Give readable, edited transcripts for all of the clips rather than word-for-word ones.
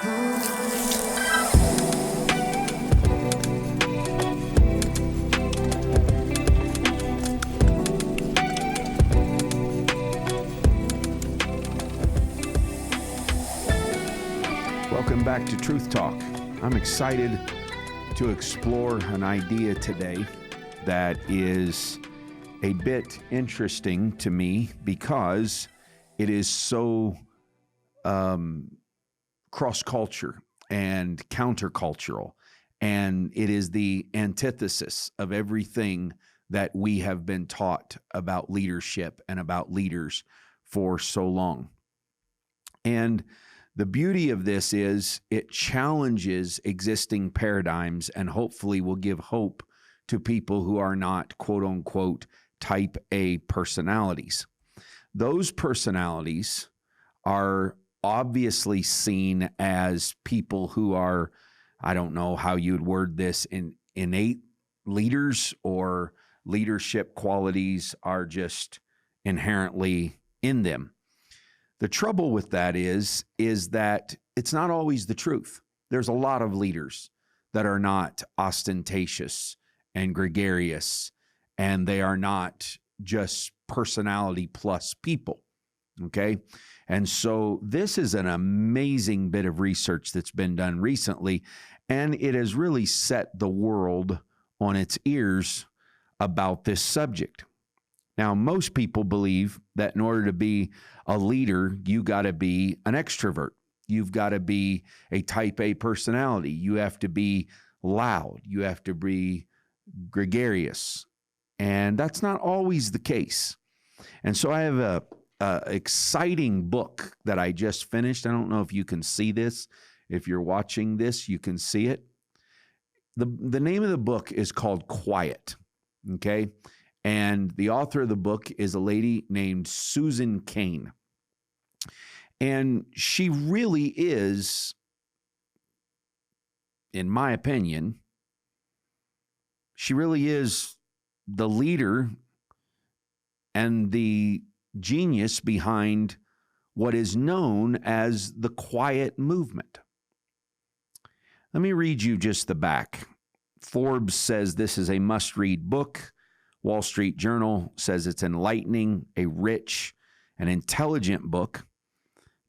Welcome back to Truth Talk. I'm excited to explore an idea today that is a bit interesting to me because it is so cross-culture and countercultural, and it is the antithesis of everything that we have been taught about leadership and about leaders for so long. And the beauty of this is it challenges existing paradigms and hopefully will give hope to people who are not, quote unquote, type A personalities. Those personalities are obviously seen as people who are, I don't know how you'd word this, innate leaders, or leadership qualities are just inherently in them. The trouble with that is that it's not always the truth. There's a lot of leaders that are not ostentatious and gregarious, and they are not just personality plus people, okay? And so this is an amazing bit of research that's been done recently, and it has really set the world on its ears about this subject. Now, most people believe that in order to be a leader, you got to be an extrovert. You've got to be a type A personality. You have to be loud. You have to be gregarious. And that's not always the case. And so I have a exciting book that I just finished. I don't know if you can see this. If you're watching this, you can see it. The name of the book is called Quiet, okay? And the author of the book is a lady named Susan Cain. And she really is, in my opinion, she really is the leader and the genius behind what is known as the quiet movement. Let me read you just the back. Forbes says this is a must-read book. Wall Street Journal says it's enlightening, a rich and intelligent book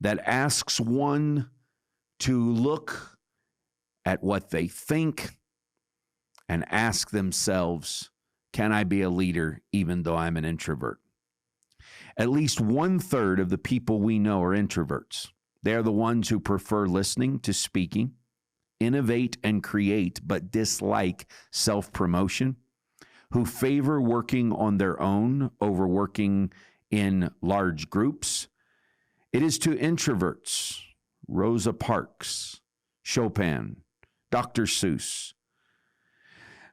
that asks one to look at what they think and ask themselves, can I be a leader even though I'm an introvert? At least 1/3 of the people we know are introverts. They are the ones who prefer listening to speaking, innovate and create, but dislike self-promotion, who favor working on their own over working in large groups. It is to introverts, Rosa Parks, Chopin, Dr. Seuss,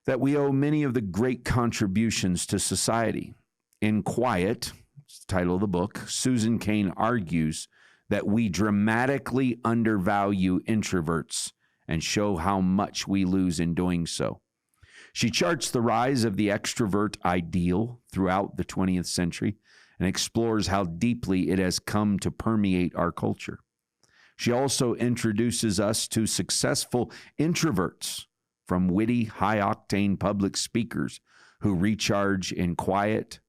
that we owe many of the great contributions to society. In Quiet, it's the title of the book, Susan Cain argues that we dramatically undervalue introverts and show how much we lose in doing so. She charts the rise of the extrovert ideal throughout the 20th century and explores how deeply it has come to permeate our culture. She also introduces us to successful introverts, from witty, high-octane public speakers who recharge in quiet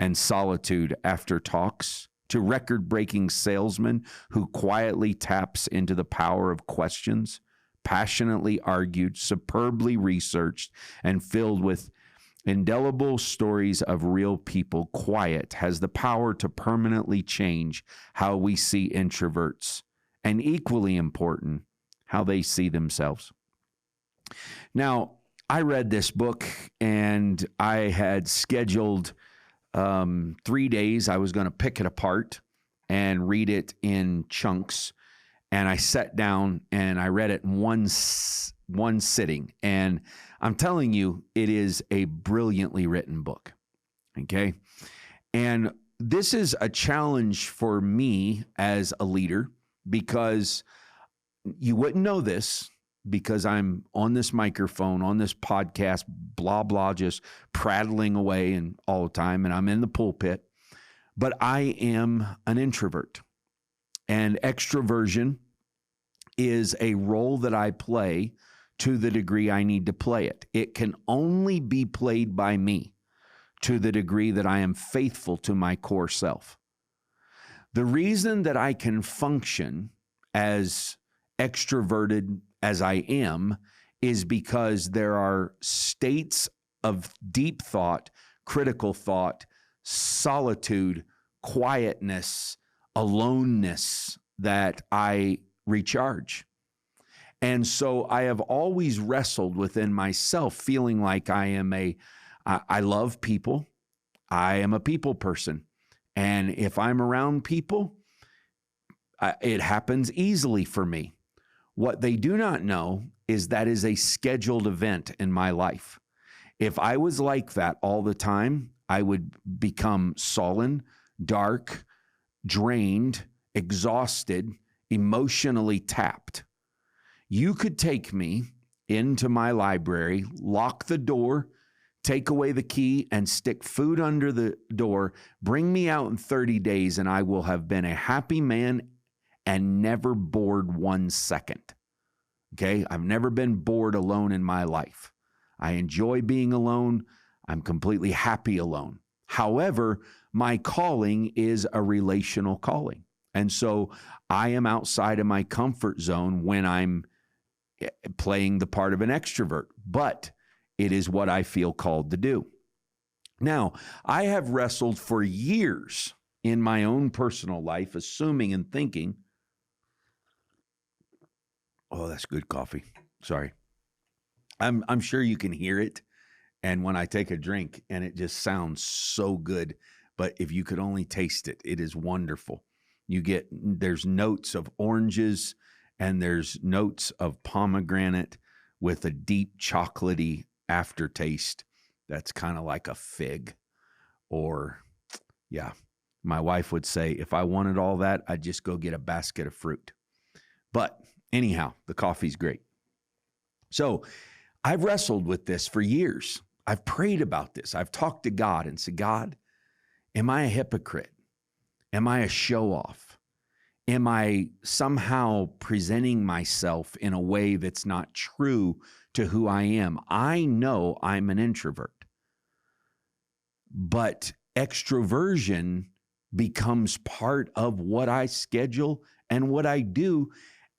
and solitude after talks, to record-breaking salesmen who quietly taps into the power of questions, passionately argued, superbly researched, and filled with indelible stories of real people. Quiet has the power to permanently change how we see introverts, and equally important, how they see themselves. Now, I read this book, and I had scheduled 3 days. I was going to pick it apart and read it in chunks. And I sat down and I read it in one sitting. And I'm telling you, it is a brilliantly written book. Okay. And this is a challenge for me as a leader, because you wouldn't know this, because I'm on this microphone, on this podcast, blah, blah, just prattling away and all the time. And I'm in the pulpit, but I am an introvert. And extroversion is a role that I play to the degree I need to play it. It can only be played by me to the degree that I am faithful to my core self. The reason that I can function as extroverted as I am is because there are states of deep thought, critical thought, solitude, quietness, aloneness that I recharge. And so I have always wrestled within myself, feeling like I love people. I am a people person. And if I'm around people, it happens easily for me. What they do not know is that is a scheduled event in my life. If I was like that all the time, I would become sullen, dark, drained, exhausted, emotionally tapped. You could take me into my library, lock the door, take away the key, and stick food under the door, bring me out in 30 days, and I will have been a happy man and never bored 1 second. Okay? I've never been bored alone in my life. I enjoy being alone. I'm completely happy alone. However, my calling is a relational calling. And so I am outside of my comfort zone when I'm playing the part of an extrovert, but it is what I feel called to do. Now, I have wrestled for years in my own personal life, assuming and thinking, oh, that's good coffee. Sorry. I'm sure you can hear it. And when I take a drink, and it just sounds so good. But if you could only taste it, it is wonderful. There's notes of oranges and there's notes of pomegranate with a deep chocolatey aftertaste. That's kind of like a fig. Or, yeah, my wife would say, if I wanted all that, I'd just go get a basket of fruit. But anyhow, the coffee's great. So I've wrestled with this for years. I've prayed about this. I've talked to God and said, God, am I a hypocrite? Am I a show-off? Am I somehow presenting myself in a way that's not true to who I am? I know I'm an introvert, but extroversion becomes part of what I schedule and what I do.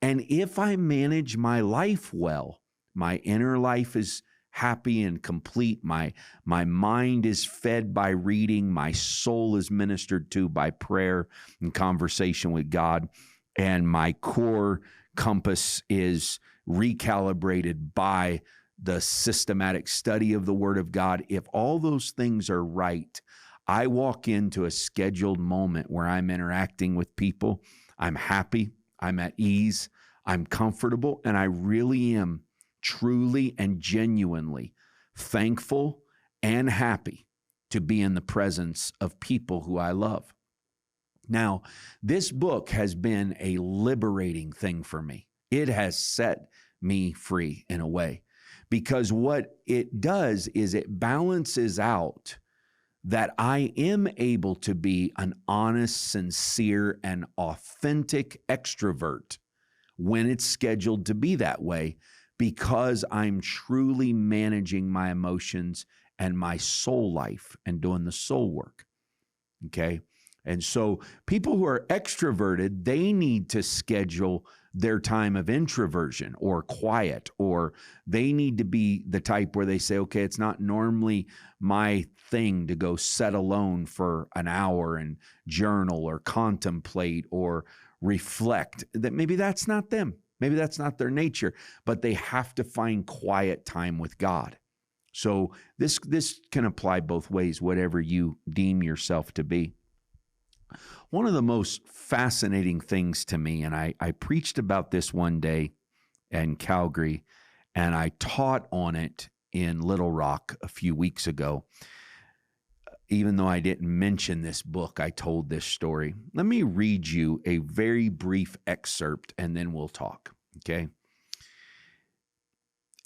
And if I manage my life well, my inner life is happy and complete. My mind is fed by reading. My soul is ministered to by prayer and conversation with God. And my core compass is recalibrated by the systematic study of the Word of God. If all those things are right, I walk into a scheduled moment where I'm interacting with people. I'm happy. I'm at ease. I'm comfortable. And I really am truly and genuinely thankful and happy to be in the presence of people who I love. Now, this book has been a liberating thing for me. It has set me free in a way, because what it does is it balances out that I am able to be an honest, sincere, and authentic extrovert when it's scheduled to be that way, because I'm truly managing my emotions and my soul life and doing the soul work, okay? And so people who are extroverted, they need to schedule their time of introversion or quiet, or they need to be the type where they say, okay, it's not normally my thing to go sit alone for an hour and journal or contemplate or reflect. That maybe that's not them. Maybe that's not their nature, but they have to find quiet time with God. So this can apply both ways, whatever you deem yourself to be. One of the most fascinating things to me, and I preached about this one day in Calgary, and I taught on it in Little Rock a few weeks ago. Even though I didn't mention this book, I told this story. Let me read you a very brief excerpt, and then we'll talk, okay?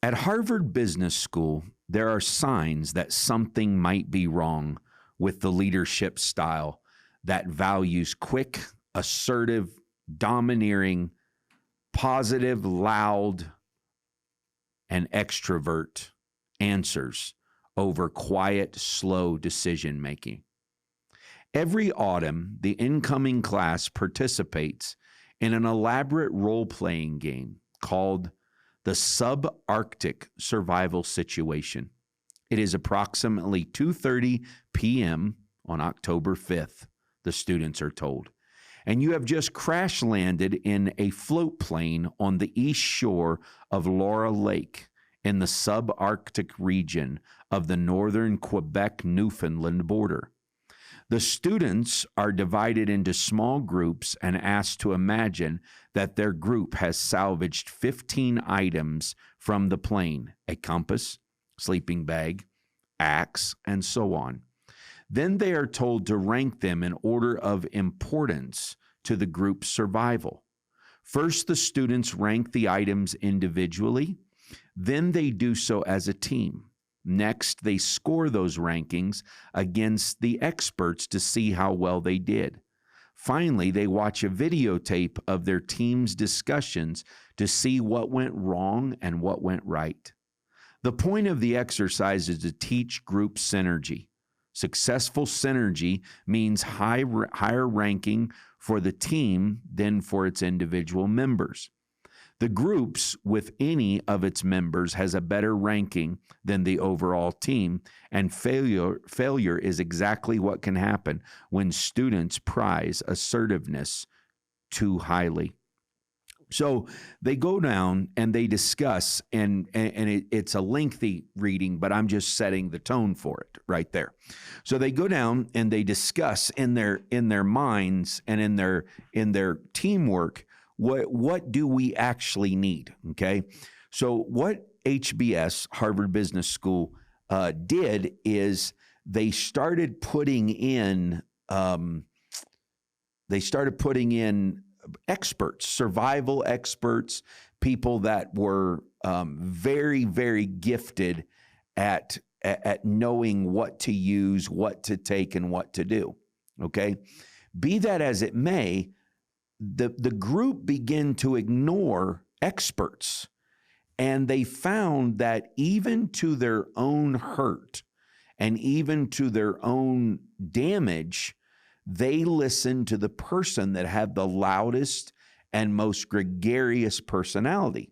At Harvard Business School, there are signs that something might be wrong with the leadership style that values quick, assertive, domineering, positive, loud, and extrovert answers over quiet, slow decision making. Every autumn, the incoming class participates in an elaborate role-playing game called the Subarctic Survival Situation. It is approximately 2:30 p.m. on October 5th, the students are told. And you have just crash landed in a float plane on the east shore of Laura Lake in the subarctic region of the northern Quebec-Newfoundland border. The students are divided into small groups and asked to imagine that their group has salvaged 15 items from the plane: a compass, sleeping bag, axe, and so on. Then they are told to rank them in order of importance to the group's survival. First, the students rank the items individually. Then they do so as a team. Next, they score those rankings against the experts to see how well they did. Finally, they watch a videotape of their team's discussions to see what went wrong and what went right. The point of the exercise is to teach group synergy. Successful synergy means higher ranking for the team than for its individual members. The groups with any of its members has a better ranking than the overall team, and failure is exactly what can happen when students prize assertiveness too highly. So they go down and they discuss, and it's a lengthy reading, but I'm just setting the tone for it right there. So they go down and they discuss in their minds and in their teamwork, what do we actually need? Okay, so what HBS, Harvard Business School, did is they started putting in experts, survival experts, people that were very, very gifted at knowing what to use, what to take, and what to do. Okay, be that as it may, the group began to ignore experts, and they found that even to their own hurt and even to their own damage, they listened to the person that had the loudest and most gregarious personality.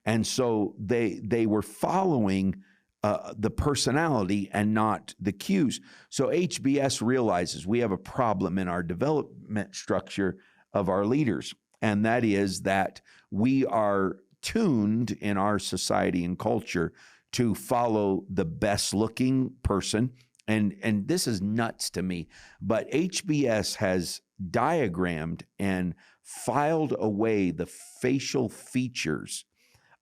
And so they were following the personality and not the cues. So HBS realizes we have a problem in our development structure of our leaders, and that is that we are tuned in our society and culture to follow the best looking person. And this is nuts to me, but HBS has diagrammed and filed away the facial features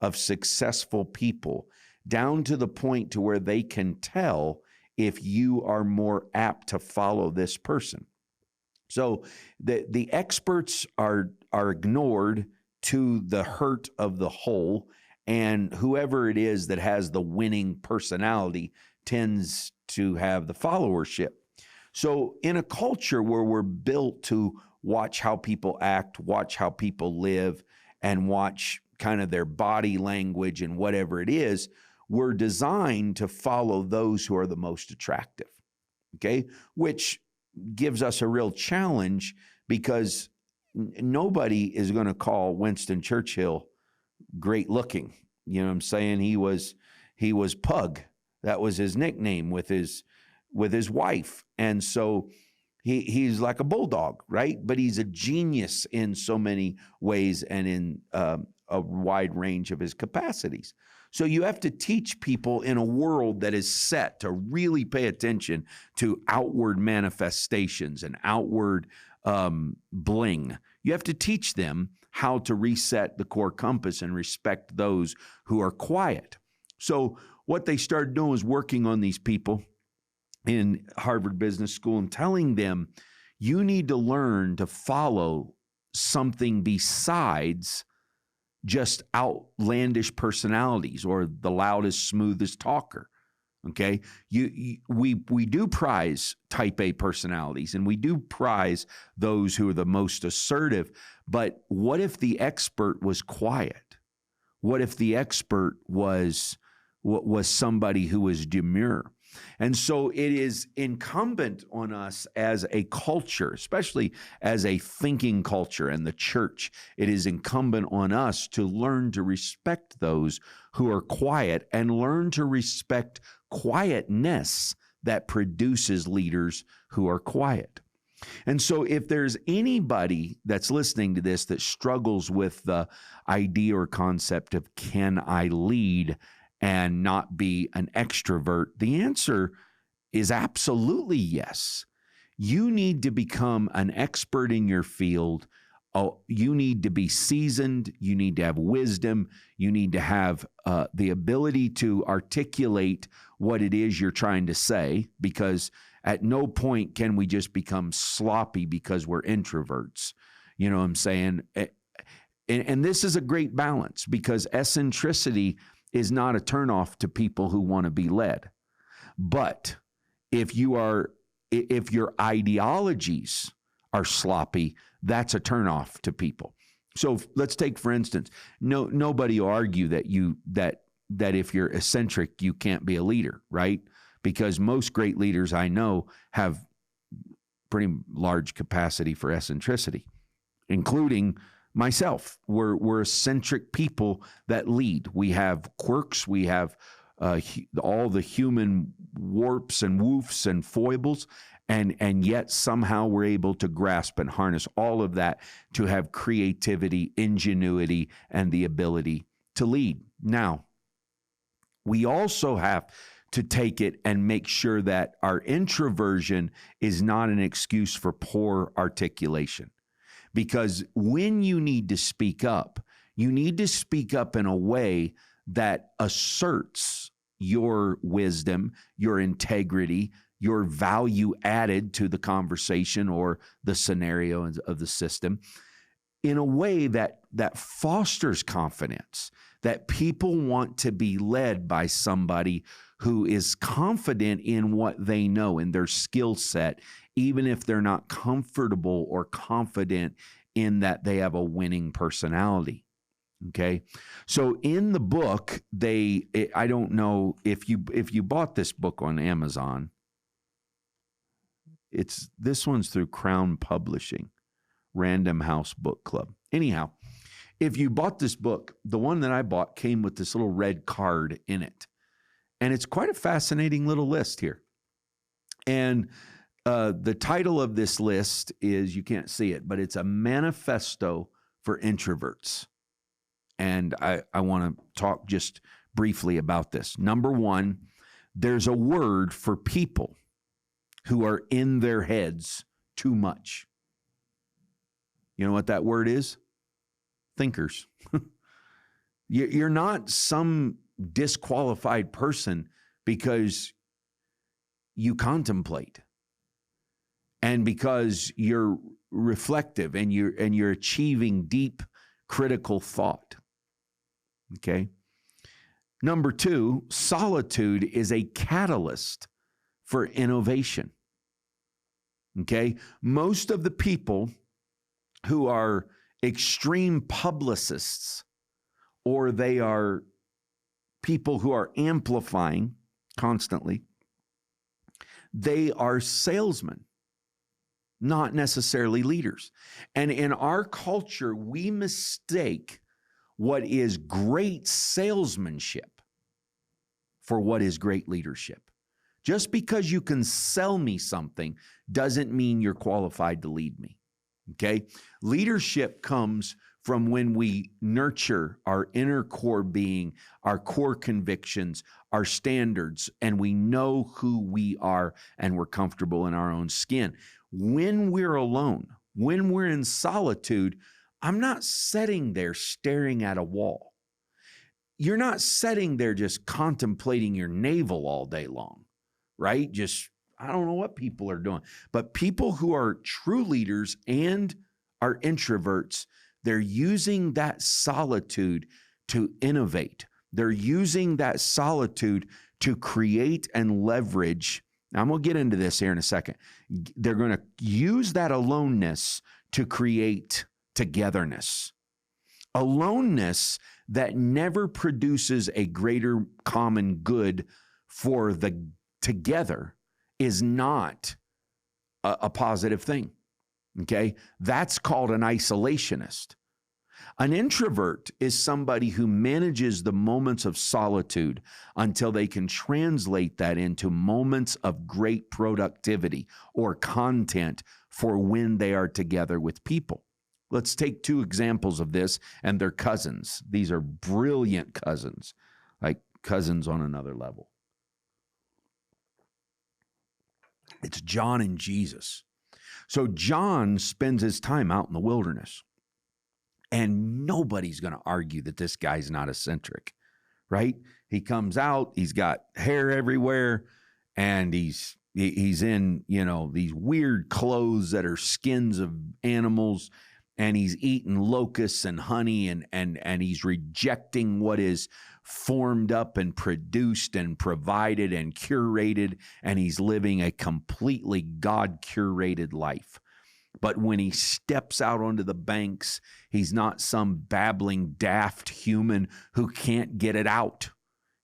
of successful people down to the point to where they can tell if you are more apt to follow this person. So the experts are ignored to the hurt of the whole, and whoever it is that has the winning personality tends to have the followership. So in a culture where we're built to watch how people act, watch how people live, and watch kind of their body language and whatever it is, we're designed to follow those who are the most attractive, okay? Which gives us a real challenge because nobody is going to call Winston Churchill great looking. You know what I'm saying? He was Pug. That was his nickname with his wife. And so he's like a bulldog, right? But he's a genius in so many ways and in a wide range of his capacities. So you have to teach people in a world that is set to really pay attention to outward manifestations and outward bling. You have to teach them how to reset the core compass and respect those who are quiet. So what they started doing was working on these people in Harvard Business School and telling them, you need to learn to follow something besides just outlandish personalities or the loudest, smoothest talker, Okay. We do prize type A personalities, and we do prize those who are the most assertive. But what if the expert was quiet? What if the expert was somebody who was demure? And so it is incumbent on us as a culture, especially as a thinking culture and the church, it is incumbent on us to learn to respect those who are quiet and learn to respect quietness that produces leaders who are quiet. And so if there's anybody that's listening to this that struggles with the idea or concept of can I lead and not be an extrovert, the answer is absolutely yes. You need to become an expert in your field. Oh, you need to be seasoned. You need to have wisdom. You need to have the ability to articulate what it is you're trying to say, because at no point can we just become sloppy because we're introverts. You know what I'm saying? And this is a great balance, because eccentricity is not a turnoff to people who want to be led. But if your ideologies are sloppy, that's a turnoff to people. So let's take, for instance, nobody will argue that if you're eccentric, you can't be a leader, right? Because most great leaders I know have pretty large capacity for eccentricity, including myself. We're eccentric people that lead. We have quirks. We have all the human warps and woofs and foibles, and yet somehow we're able to grasp and harness all of that to have creativity, ingenuity, and the ability to lead. Now, we also have to take it and make sure that our introversion is not an excuse for poor articulation. Because when you need to speak up in a way that asserts your wisdom, your integrity, your value added to the conversation or the scenario of the system, in a way that fosters confidence, that people want to be led by somebody who is confident in what they know, in their skill set, even if they're not comfortable or confident in that they have a winning personality. Okay. So in the book, I don't know if you bought this book on Amazon, this one's through Crown Publishing, Random House Book Club. Anyhow, if you bought this book, the one that I bought came with this little red card in it. And it's quite a fascinating little list here. And the title of this list is, you can't see it, but it's a manifesto for introverts. And I want to talk just briefly about this. Number one, there's a word for people who are in their heads too much. You know what that word is? Thinkers. You're not some disqualified person because you contemplate and because you're reflective and you're achieving deep critical thought. Okay. Number two, solitude is a catalyst for innovation. Okay. Most of the people who are extreme publicists, or they are people who are amplifying constantly, they are salesmen, not necessarily leaders. And in our culture, we mistake what is great salesmanship for what is great leadership. Just because you can sell me something doesn't mean you're qualified to lead me. Okay? Leadership comes from when we nurture our inner core being, our core convictions, our standards, and we know who we are and we're comfortable in our own skin. When we're alone, when we're in solitude, I'm not sitting there staring at a wall. You're not sitting there just contemplating your navel all day long, right? I don't know what people are doing. But people who are true leaders and are introverts, they're using that solitude to innovate. They're using that solitude to create and leverage. Now, I'm going to get into this here in a second. They're going to use that aloneness to create togetherness. Aloneness that never produces a greater common good for the together is not a positive thing. Okay? That's called an isolationist. An introvert is somebody who manages the moments of solitude until they can translate that into moments of great productivity or content for when they are together with people. Let's take two examples of this, and they're cousins. These are brilliant cousins, like cousins on another level. It's John and Jesus. So John spends his time out in the wilderness. And nobody's going to argue that this guy's not eccentric, right? He comes out, he's got hair everywhere, and he's in, these weird clothes that are skins of animals, and he's eating locusts and honey, and he's rejecting what is formed up and produced and provided and curated, and he's living a completely God-curated life. But when he steps out onto the banks, he's not some babbling, daft human who can't get it out.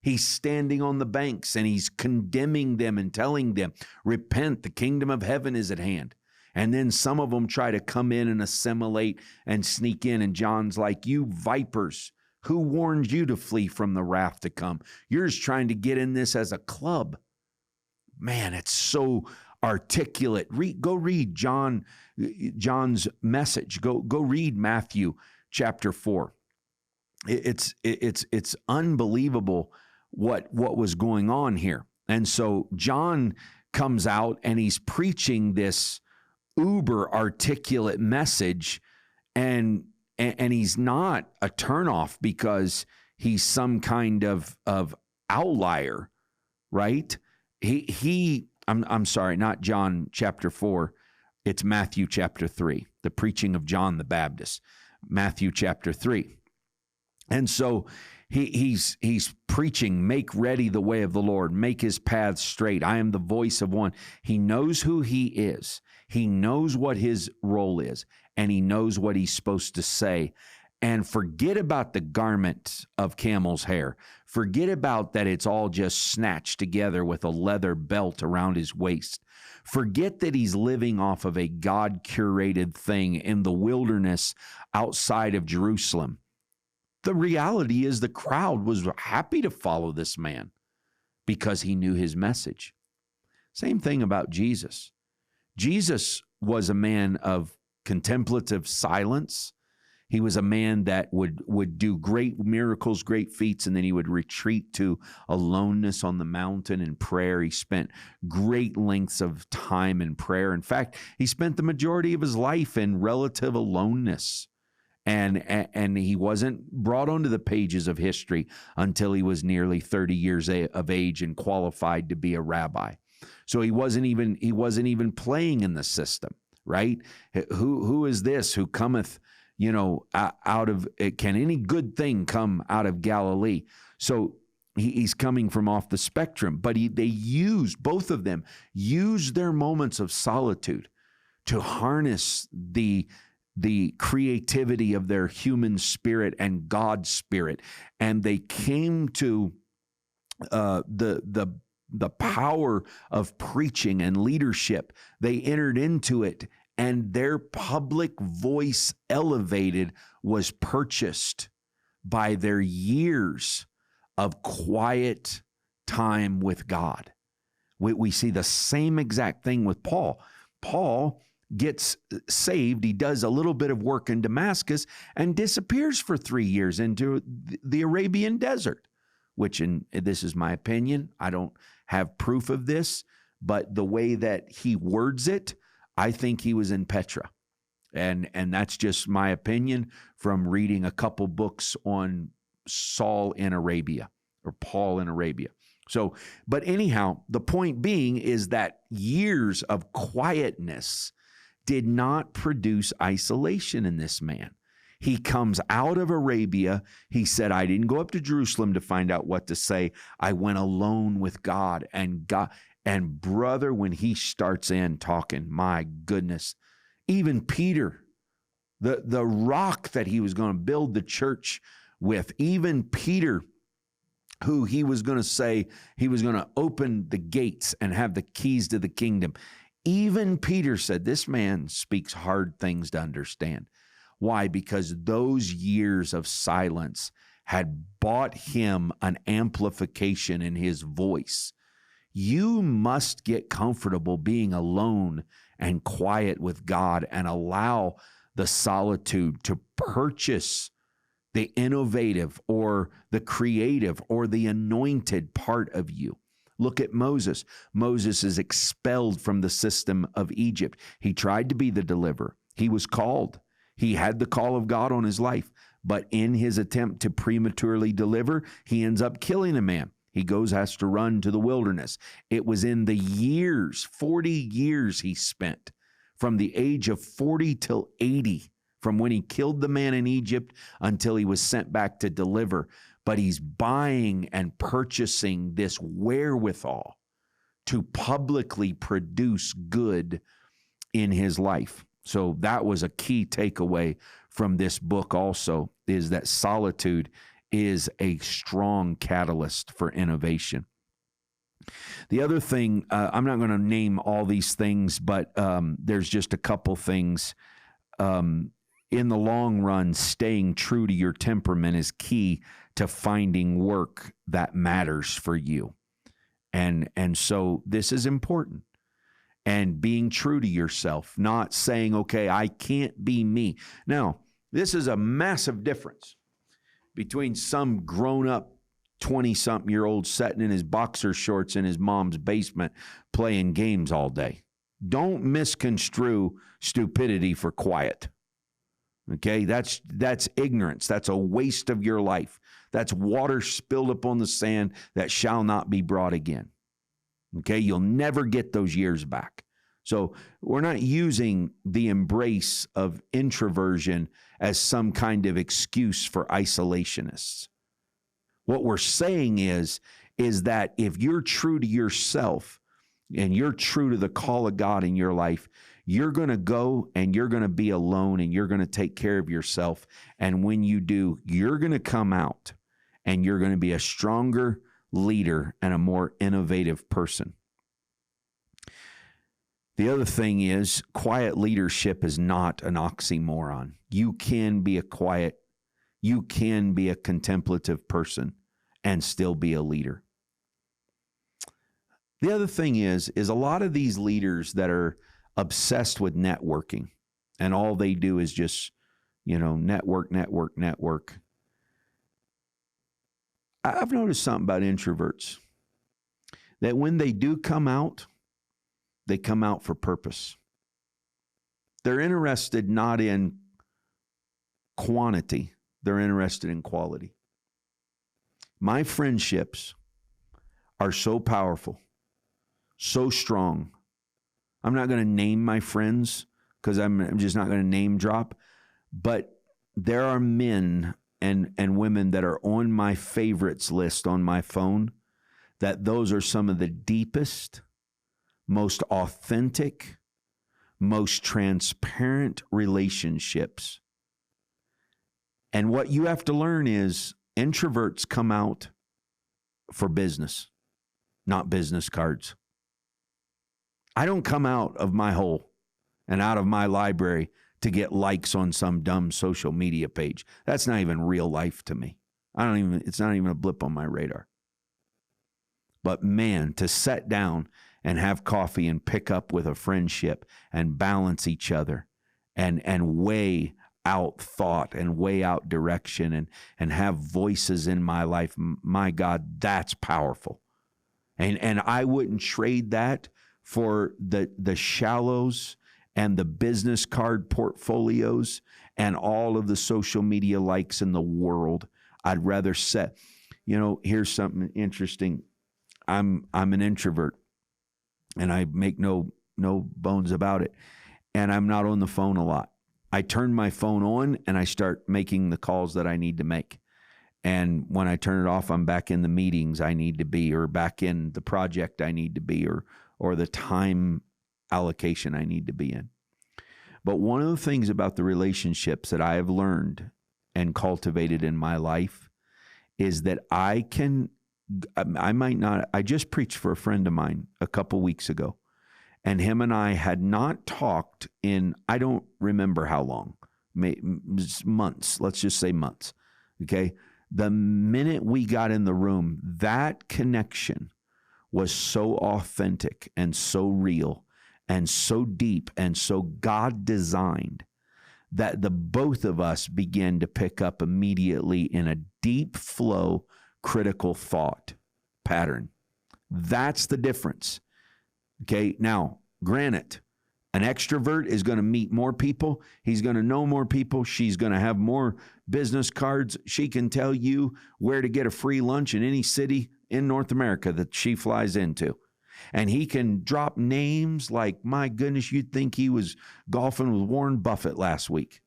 He's standing on the banks and he's condemning them and telling them, repent, the kingdom of heaven is at hand. And then some of them try to come in and assimilate and sneak in. And John's like, you vipers, who warned you to flee from the wrath to come? You're just trying to get in this as a club. Man, it's so articulate. Go read John's message. Go read Matthew chapter 4. It's unbelievable what was going on here. And so John comes out and he's preaching this uber articulate message, and he's not a turnoff because he's some kind of outlier, right? I'm sorry, not John chapter 4. It's Matthew chapter 3, the preaching of John the Baptist, Matthew chapter 3. And so he's preaching, make ready the way of the Lord, make his paths straight. I am the voice of one. He knows who he is. He knows what his role is, and he knows what he's supposed to say. And forget about the garment of camel's hair. Forget about that it's all just snatched together with a leather belt around his waist. Forget that he's living off of a God-curated thing in the wilderness outside of Jerusalem. The reality is the crowd was happy to follow this man because he knew his message. Same thing about Jesus. Jesus was a man of contemplative silence. He was a man that would do great miracles, great feats, and then he would retreat to aloneness on the mountain in prayer. He spent great lengths of time in prayer. In fact, he spent the majority of his life in relative aloneness. And he wasn't brought onto the pages of history until he was nearly 30 years of age and qualified to be a rabbi. So he wasn't even playing in the system, right? Who is this who cometh, out of, can any good thing come out of Galilee? So he's coming from off the spectrum, but both of them used their moments of solitude to harness the creativity of their human spirit and God's spirit. And they came to the power of preaching and leadership. They entered into it, and their public voice elevated was purchased by their years of quiet time with God. We see the same exact thing with Paul. Paul gets saved. He does a little bit of work in Damascus and disappears for 3 years into the Arabian desert, which, and this is my opinion, I don't have proof of this, but the way that he words it, I think he was in Petra. And that's just my opinion from reading a couple books on Saul in Arabia or Paul in Arabia. So, but anyhow, the point being is that years of quietness did not produce isolation in this man. He comes out of Arabia. He said, I didn't go up to Jerusalem to find out what to say. I went alone with God. And brother, when he starts in talking, my goodness, even Peter, the rock that he was going to build the church with, even Peter, who he was going to say he was going to open the gates and have the keys to the kingdom. Even Peter said, this man speaks hard things to understand. Why? Because those years of silence had bought him an amplification in his voice. You must get comfortable being alone and quiet with God and allow the solitude to purchase the innovative or the creative or the anointed part of you. Look at Moses. Moses is expelled from the system of Egypt. He tried to be the deliverer. He was called. He had the call of God on his life. But in his attempt to prematurely deliver, he ends up killing a man. He has to run to the wilderness. It was in the years, 40 years he spent, from the age of 40 till 80, from when he killed the man in Egypt until he was sent back to deliver. But he's buying and purchasing this wherewithal to publicly produce good in his life. So that was a key takeaway from this book also, is that solitude is a strong catalyst for innovation. The other thing, I'm not going to name all these things, but there's just a couple things. In the long run, staying true to your temperament is key to finding work that matters for you. And so this is important. And being true to yourself, not saying, okay, I can't be me. Now, this is a massive difference between some grown-up 20-something-year-old sitting in his boxer shorts in his mom's basement playing games all day. Don't misconstrue stupidity for quiet. Okay, that's ignorance. That's a waste of your life. That's water spilled upon the sand that shall not be brought again. Okay, you'll never get those years back. So we're not using the embrace of introversion as some kind of excuse for isolationists. What we're saying is that if you're true to yourself and you're true to the call of God in your life, you're going to go and you're going to be alone and you're going to take care of yourself. And when you do, you're going to come out and you're going to be a stronger leader and a more innovative person. The other thing is, quiet leadership is not an oxymoron. You can be a contemplative person and still be a leader. The other thing is a lot of these leaders that are obsessed with networking and all they do is just, network. I've noticed something about introverts, that when they do come out, they come out for purpose. They're interested not in quantity, they're interested in quality. My friendships are so powerful, so strong. I'm not going to name my friends because I'm just not going to name drop, but there are men and women that are on my favorites list on my phone, that those are some of the deepest, most authentic, most transparent relationships. And what you have to learn is introverts come out for business, not business cards. I don't come out of my hole and out of my library to get likes on some dumb social media page. That's not even real life to me. It's not even a blip on my radar. But man, to sit down and have coffee and pick up with a friendship and balance each other and weigh out thought and weigh out direction and have voices in my life, my God, that's powerful. And I wouldn't trade that for the shallows and the business card portfolios and all of the social media likes in the world. I'd rather set, here's something interesting. I'm an introvert and I make no bones about it. And I'm not on the phone a lot. I turn my phone on and I start making the calls that I need to make. And when I turn it off, I'm back in the meetings I need to be, or back in the project I need to be, or the time allocation I need to be in. But one of the things about the relationships that I have learned and cultivated in my life is that I just preached for a friend of mine a couple weeks ago, and him and I had not talked in, I don't remember how long, months, let's just say months, okay? The minute we got in the room, that connection was so authentic and so real and so deep and so God designed that the both of us began to pick up immediately in a deep flow, critical thought pattern. That's the difference. Okay. Now, granted, an extrovert is going to meet more people. He's going to know more people. She's going to have more business cards. She can tell you where to get a free lunch in any city in North America that she flies into. And he can drop names like, my goodness, you'd think he was golfing with Warren Buffett last week.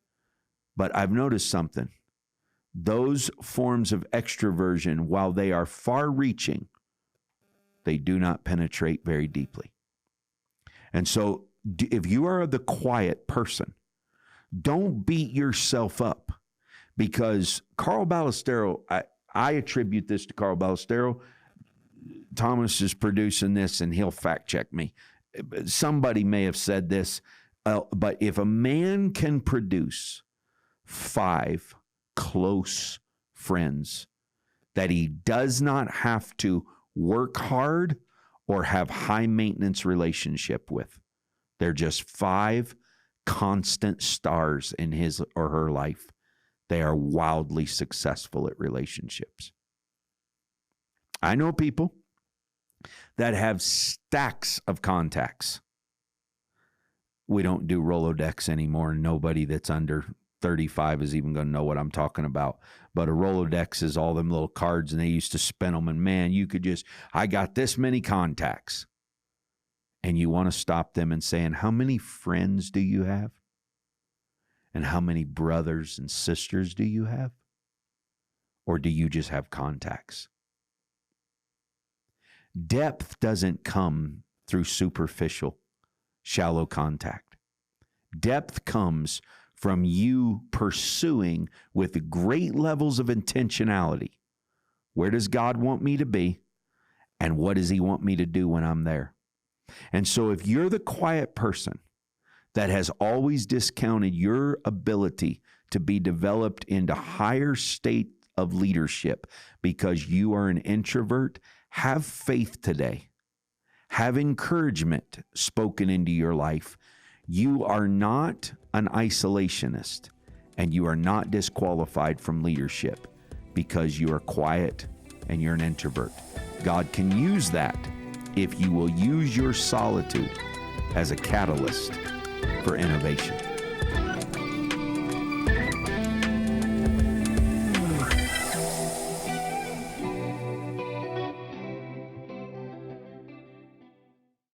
But I've noticed something. Those forms of extroversion, while they are far-reaching, they do not penetrate very deeply. And so if you are the quiet person, don't beat yourself up, because Carl Ballestero, I attribute this to Carl Ballestero. Thomas is producing this and he'll fact check me. Somebody may have said this, but if a man can produce 5 close friends that he does not have to work hard or have high maintenance relationship with, they're just 5 constant stars in his or her life, they are wildly successful at relationships. I know people that have stacks of contacts. We don't do Rolodex anymore. Nobody that's under 35 is even going to know what I'm talking about. But a Rolodex is all them little cards, and they used to spin them. And man, you could just, I got this many contacts. And you want to stop them and saying, how many friends do you have? And how many brothers and sisters do you have? Or do you just have contacts? Depth doesn't come through superficial, shallow contact. Depth comes from you pursuing with great levels of intentionality. Where does God want me to be? And what does he want me to do when I'm there? And so if you're the quiet person that has always discounted your ability to be developed into higher state of leadership because you are an introvert, have faith today. Have encouragement spoken into your life. You are not an isolationist, and you are not disqualified from leadership because you are quiet and you're an introvert. God can use that if you will use your solitude as a catalyst for innovation.